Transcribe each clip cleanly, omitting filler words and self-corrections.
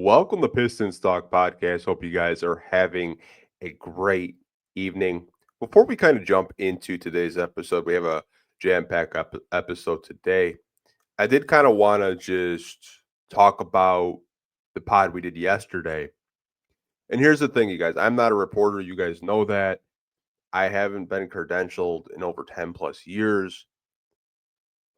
Welcome to Pistons Talk Podcast. Hope you guys are having a great evening. Before we kind of jump into today's episode, we have a jam-packed episode today. I did kind of want to just talk about the pod we did yesterday. And here's the thing, you guys. I'm not a reporter. You guys know that. I haven't been credentialed in over 10 plus years.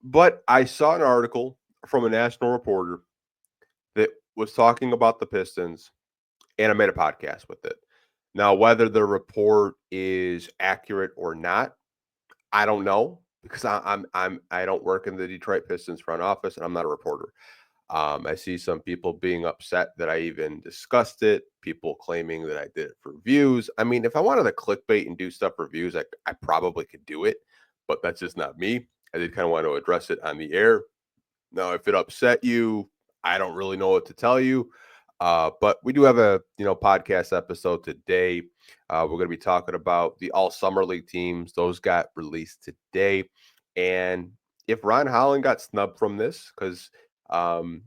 But I saw an article from a national reporter that was talking about the Pistons, and I made a podcast with it. Now, whether the report is accurate or not, I don't know because I don't work in the Detroit Pistons front office, and I'm not a reporter. I see some people being upset that I even discussed it. People claiming that I did it for views. I mean, if I wanted to clickbait and do stuff for views, I probably could do it, but that's just not me. I did kind of want to address it on the air. Now, if it upset you, I don't really know what to tell you. But we do have a podcast episode today. We're going to be talking about the All Summer League teams. Those got released today, and if Ron Holland got snubbed from this, because um,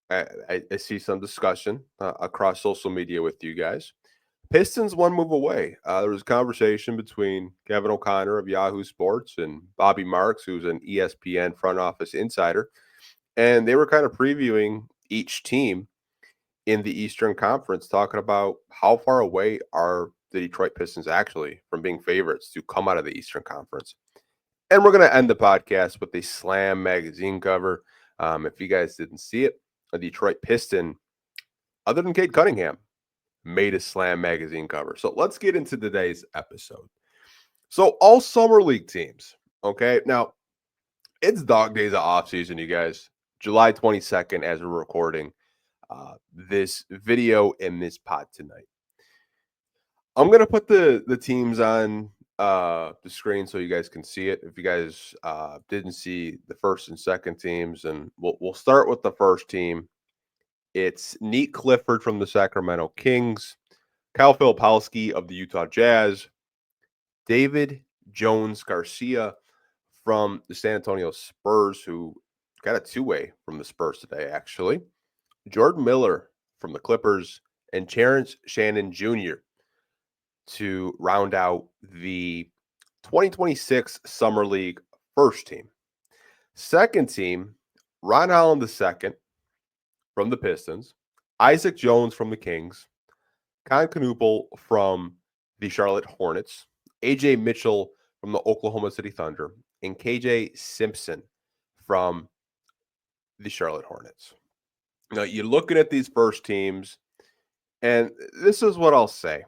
I see some discussion across social media with you guys. Pistons one move away. There was a conversation between Kevin O'Connor of Yahoo Sports and Bobby Marks, who's an ESPN front office insider, and they were kind of previewing each team in the Eastern Conference, talking about how far away are the Detroit Pistons actually from being favorites to come out of the Eastern Conference. And we're going to end the podcast with a Slam magazine cover. If you guys didn't see it, a Detroit Piston, other than Cade Cunningham, made a Slam magazine cover. So let's get into today's episode. So all summer league teams, okay? Now, it's dog days of offseason, you guys. July 22nd as we're recording this video in this pod tonight. I'm going to put the teams on the screen so you guys can see it. If you guys didn't see the first and second teams, and we'll start with the first team. It's Neat Clifford from the Sacramento Kings, Kyle Filipowski of the Utah Jazz, David Jones Garcia from the San Antonio Spurs, who got a two-way from the Spurs today, actually, Jordan Miller from the Clippers, and Terrence Shannon Jr. to round out the 2026 Summer League first team. Second team, Ron Holland II from the Pistons, Isaac Jones from the Kings, Con Knuppel from the Charlotte Hornets, AJ Mitchell from the Oklahoma City Thunder, and KJ Simpson from the Charlotte Hornets. Now, you're looking at these first teams, and this is what I'll say.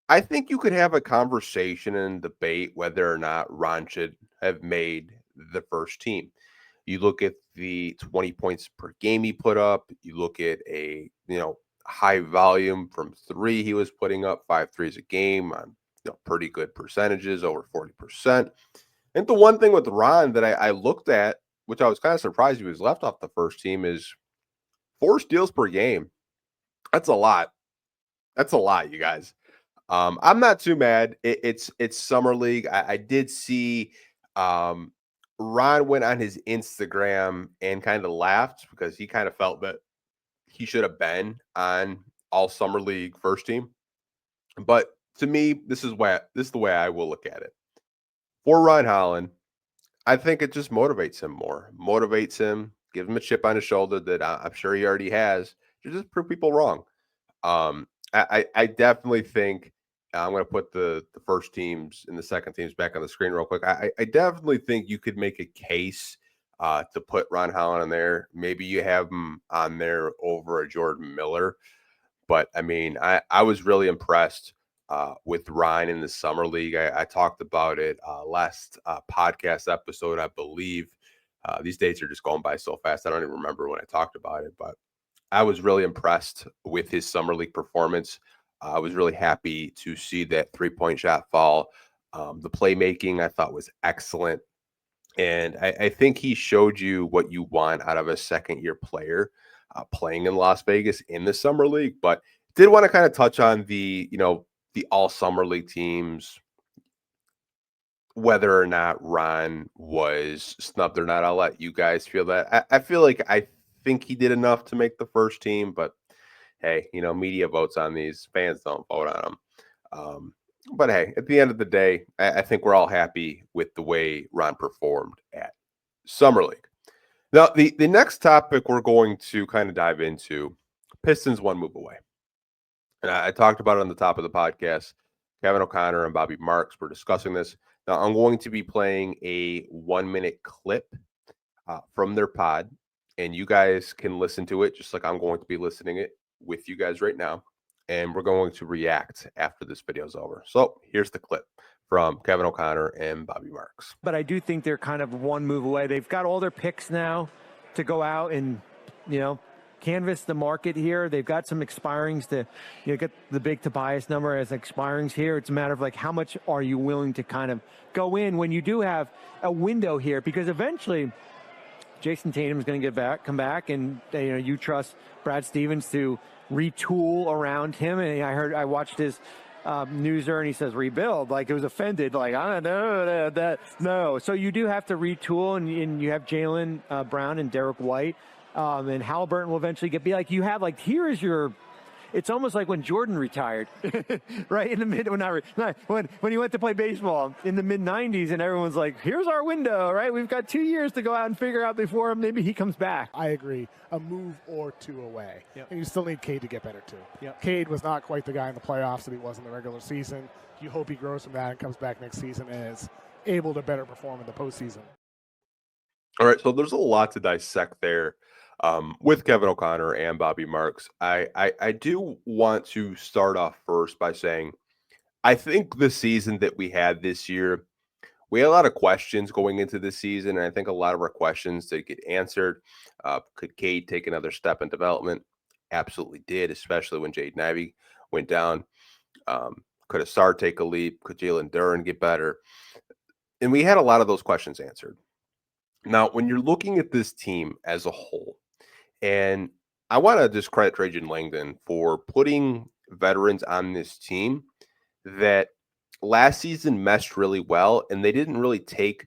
I think you could have a conversation and debate whether or not Ron should have made the first team. You look at the 20 points per game he put up. You look at a high volume from three he was putting up, 5 threes a game on pretty good percentages, over 40%. And the one thing with Ron that I looked at, which I was kind of surprised he was left off the first team, is 4 steals per game. That's a lot. That's a lot, you guys. I'm not too mad. It's summer league. I did see Ron went on his Instagram and kind of laughed because he kind of felt that he should have been on all summer league first team. But to me, this is the way I will look at it. For Ron Holland, I think it just motivates him more. Motivates him, gives him a chip on his shoulder that I'm sure he already has to just prove people wrong. I definitely think I'm going to put the first teams and the second teams back on the screen real quick. I definitely think you could make a case to put Ron Holland on there. Maybe you have him on there over a Jordan Miller. But, I mean, I was really impressed with Ron in the Summer League. I talked about it last podcast episode, I believe. These dates are just going by so fast. I don't even remember when I talked about it. But I was really impressed with his Summer League performance. I was really happy to see that three-point shot fall. The playmaking I thought was excellent. And I think he showed you what you want out of a second-year player playing in Las Vegas in the Summer League. But did want to kind of touch on the all Summer League teams, whether or not Ron was snubbed or not. I'll let you guys feel that. I feel like think he did enough to make the first team, but hey, media votes on these. Fans don't vote on them. But hey, at the end of the day, I think we're all happy with the way Ron performed at Summer League. Now, the next topic we're going to kind of dive into, Pistons one move away. And I talked about it on the top of the podcast. Kevin O'Connor and Bobby Marks were discussing this. Now, I'm going to be playing a 1-minute clip from their pod, and you guys can listen to it just like I'm going to be listening it with you guys right now. And we're going to react after this video is over. So here's the clip from Kevin O'Connor and Bobby Marks. But I do think they're kind of one move away. They've got all their picks now to go out and, canvas the market here. They've got some expirings to get the big Tobias number as expirings here. It's a matter of how much are you willing to kind of go in when you do have a window here, because eventually Jason Tatum is going to come back, and you trust Brad Stevens to retool around him. And I watched his newser, and he says rebuild, it was offended, I don't know that no. So you do have to retool, and you have Jaylen Brown and Derek White, and Halliburton will eventually you have here is your. It's almost like when Jordan retired, right in the when he went to play baseball in the mid-90s, and everyone's like, "Here's our window, right? We've got 2 years to go out and figure out before maybe he comes back." I agree. A move or two away, and you still need Cade to get better too. Yep. Cade was not quite the guy in the playoffs that he was in the regular season. You hope he grows from that and comes back next season and is able to better perform in the postseason. All right, so there's a lot to dissect there. With Kevin O'Connor and Bobby Marks, I do want to start off first by saying I think the season that we had this year, we had a lot of questions going into this season, and I think a lot of our questions did get answered. Could Cade take another step in development? Absolutely did, especially when Jaden Ivey went down. Could Asar take a leap? Could Jalen Duren get better? And we had a lot of those questions answered. Now, when you're looking at this team as a whole, and I want to just credit Trajan Langdon for putting veterans on this team that last season meshed really well, and they didn't really take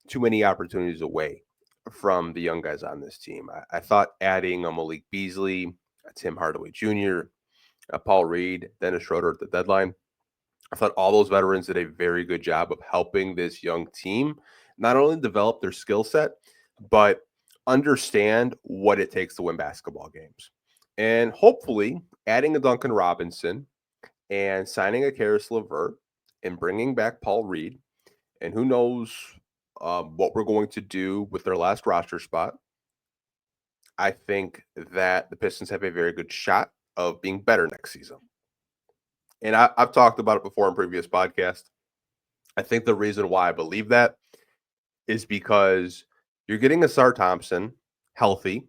too many opportunities away from the young guys on this team. I thought adding a Malik Beasley, Tim Hardaway Jr., Paul Reed, Dennis Schroeder at the deadline, I thought all those veterans did a very good job of helping this young team not only develop their skill set, but understand what it takes to win basketball games. And hopefully adding a Duncan Robinson and signing a Karis LeVert and bringing back Paul Reed, and who knows what we're going to do with their last roster spot. I think that the Pistons have a very good shot of being better next season. And I've talked about it before in previous podcasts. I think the reason why I believe that is because you're getting Asar Thompson healthy.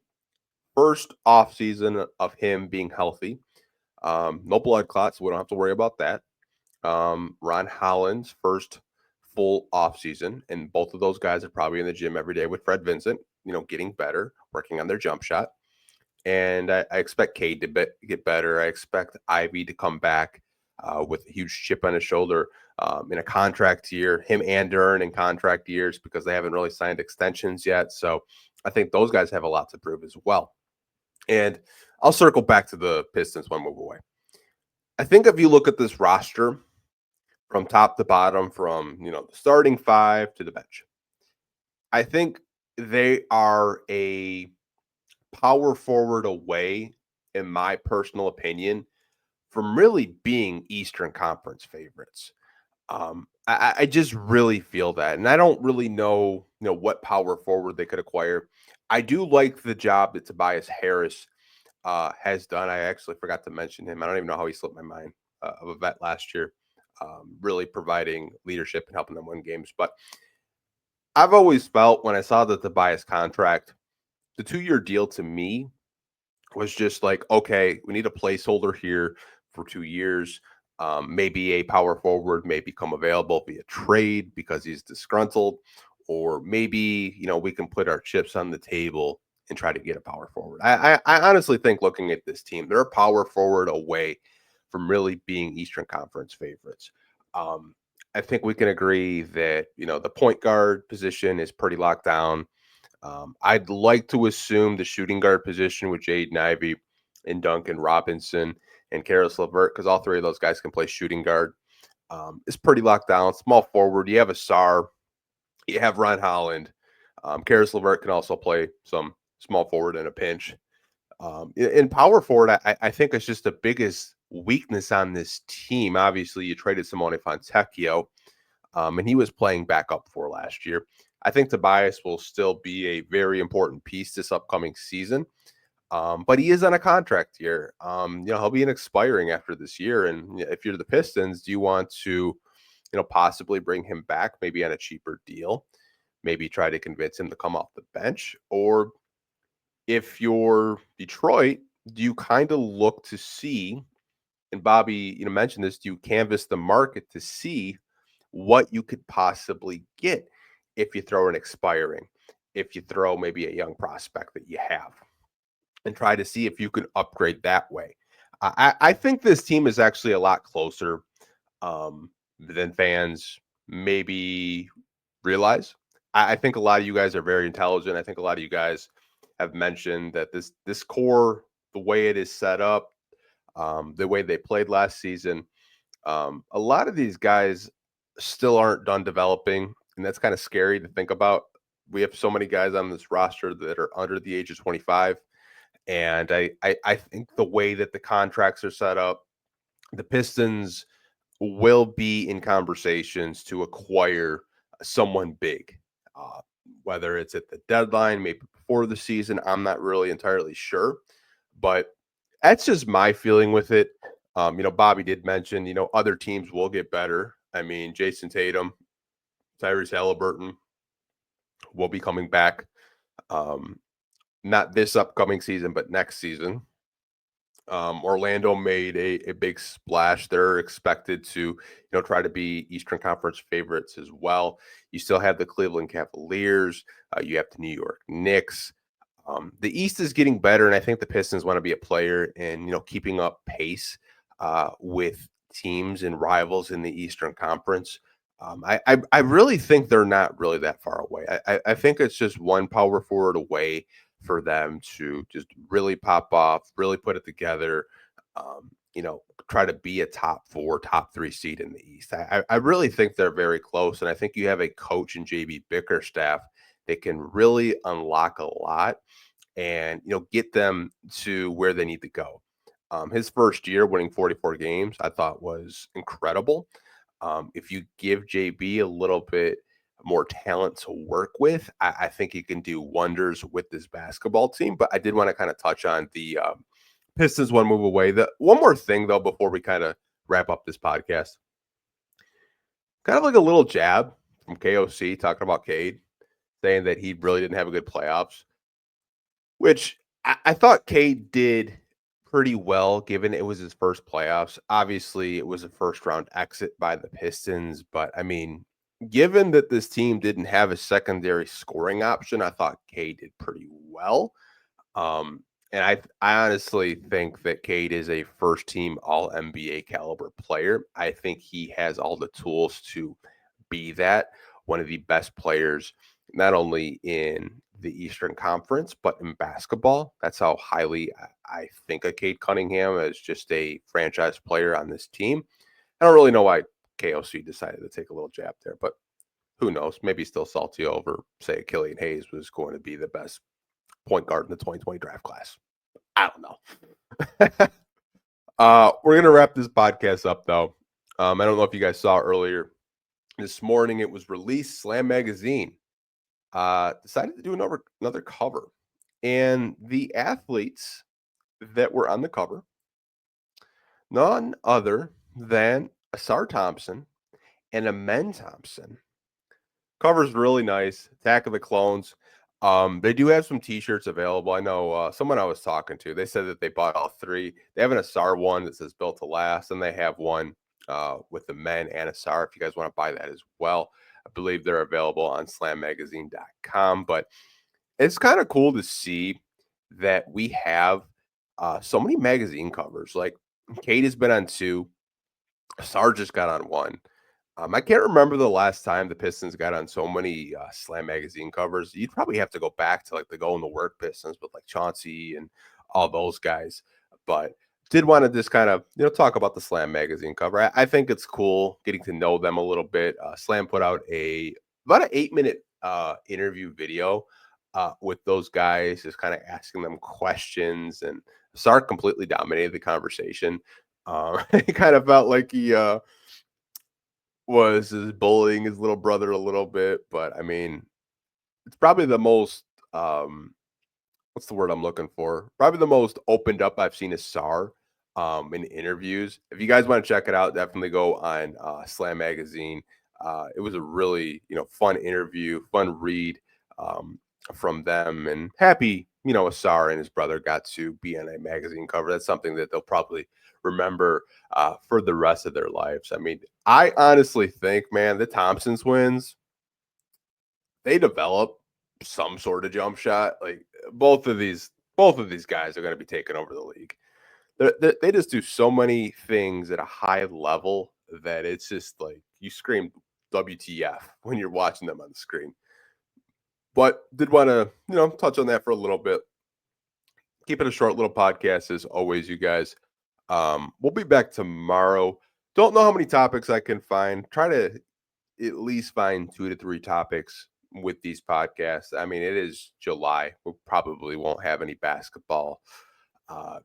First off season of him being healthy. No blood clots, so we don't have to worry about that. Ron Holland's first full off season, and both of those guys are probably in the gym every day with Fred Vincent, getting better, working on their jump shot. And I expect Cade to get better. I expect Ivy to come back with a huge chip on his shoulder in a contract year, him and Duren in contract years, because they haven't really signed extensions yet. So I think those guys have a lot to prove as well. And I'll circle back to the Pistons one move away. I think if you look at this roster from top to bottom, from the starting five to the bench, I think they are a power forward away, in my personal opinion, from really being Eastern Conference favorites. I just really feel that, and I don't really know what power forward they could acquire. I do like the job that Tobias Harris has done. I actually forgot to mention him. I don't even know how he slipped my mind, of a vet last year, really providing leadership and helping them win games. But I've always felt when I saw the Tobias contract, the 2-year deal to me was just like, okay, we need a placeholder here for 2 years. Maybe a power forward may become available via trade because he's disgruntled, or maybe we can put our chips on the table and try to get a power forward. I honestly think, looking at this team, they're a power forward away from really being Eastern Conference favorites. I think we can agree that the point guard position is pretty locked down. I'd like to assume the shooting guard position with Jaden Ivey and Duncan Robinson and Karis LeVert, because all three of those guys can play shooting guard. Is pretty locked down. Small forward, you have Asar, you have Ron Holland. Karis LeVert can also play some small forward in a pinch. In power forward, I think it's just the biggest weakness on this team. Obviously, you traded Simone Fontecchio, and he was playing backup for last year. I think Tobias will still be a very important piece this upcoming season. But he is on a contract year. He'll be expiring after this year. And if you're the Pistons, do you want to, possibly bring him back, maybe on a cheaper deal, maybe try to convince him to come off the bench? Or if you're Detroit, do you kind of look to see, and Bobby, mentioned this, do you canvass the market to see what you could possibly get if you throw an expiring, if you throw maybe a young prospect that you have, and try to see if you can upgrade that way? I think this team is actually a lot closer than fans maybe realize. I think a lot of you guys are very intelligent. I think a lot of you guys have mentioned that this core, the way it is set up, the way they played last season, a lot of these guys still aren't done developing, and that's kind of scary to think about. We have so many guys on this roster that are under the age of 25, and I think the way that the contracts are set up, the Pistons will be in conversations to acquire someone big, uh, whether it's at the deadline, maybe before the season. I'm not really entirely sure, but that's just my feeling with it. Bobby did mention, other teams will get better. I mean, Jason Tatum, Tyrese Halliburton will be coming back. Not this upcoming season, but next season. Orlando made a big splash. They're expected to, try to be Eastern Conference favorites as well. You still have the Cleveland Cavaliers. You have the New York Knicks. The East is getting better, and I think the Pistons want to be a player in, keeping up pace with teams and rivals in the Eastern Conference. I really think they're not really that far away. I think it's just one power forward away for them to just really pop off, really put it together, try to be a top 4, top 3 seed in the East. I really think they're very close, and I think you have a coach in JB Bickerstaff that can really unlock a lot and, get them to where they need to go. His first year winning 44 games, I thought was incredible. If you give JB a little bit more talent to work with, I think he can do wonders with this basketball team. But I did want to kind of touch on the Pistons one move away. The one more thing though, before we kind of wrap up this podcast, kind of like a little jab from KOC talking about Cade, saying that he really didn't have a good playoffs, which I thought Cade did pretty well given it was his first playoffs. Obviously, it was a first round exit by the Pistons, but I mean, given that this team didn't have a secondary scoring option, I thought Cade did pretty well. And I honestly think that Cade is a first team all NBA caliber player. I think he has all the tools to be that, one of the best players, not only in the Eastern Conference, but in basketball. That's how highly I think of Cade Cunningham as just a franchise player on this team. I don't really know why KOC decided to take a little jab there, but who knows? Maybe he's still salty over, say, Killian Hayes was going to be the best point guard in the 2020 draft class. I don't know. We're going to wrap this podcast up, though. I don't know if you guys saw earlier this morning, it was released. Slam Magazine decided to do another cover. And the athletes that were on the cover, none other than Asar Thompson and Amen Thompson. Cover's really nice. Attack of the Clones. They do have some T-shirts available. I know someone I was talking to, they said that they bought all 3. They have an Asar one that says "Built to Last," and they have one with the men and Asar. If you guys want to buy that as well, I believe they're available on slammagazine.com. But it's kind of cool to see that we have so many magazine covers. Like Kate has been on 2, Asar just got on 1. I can't remember the last time the Pistons got on so many Slam magazine covers. You'd probably have to go back to like the Go in the Work Pistons with like Chauncey and all those guys. But did want to just kind of talk about the Slam magazine cover. I think it's cool getting to know them a little bit. Slam put out about an 8-minute interview video with those guys, just kind of asking them questions, and Sark completely dominated the conversation. It kind of felt like he was bullying his little brother a little bit, but I mean, it's probably the most what's the word I'm looking for? Probably the most opened up I've seen a Sar in interviews. If you guys want to check it out, definitely go on Slam Magazine. It was a really fun interview, fun read from them, and happy Asar and his brother got to be on a magazine cover. That's something that they'll probably remember for the rest of their lives. I mean, I honestly think, man, the Thompson twins, they develop some sort of jump shot. Like both of these guys are going to be taking over the league. They just do so many things at a high level that it's just like you scream WTF when you're watching them on the screen. But did want to touch on that for a little bit. Keep it a short little podcast as always, you guys. We'll be back tomorrow. Don't know how many topics I can find. Try to at least find 2 to 3 topics with these podcasts. I mean, it is July. We probably won't have any basketball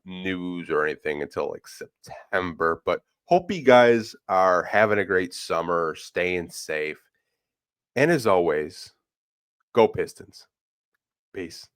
news or anything until like September. But hope you guys are having a great summer, staying safe. And as always, go Pistons. Peace.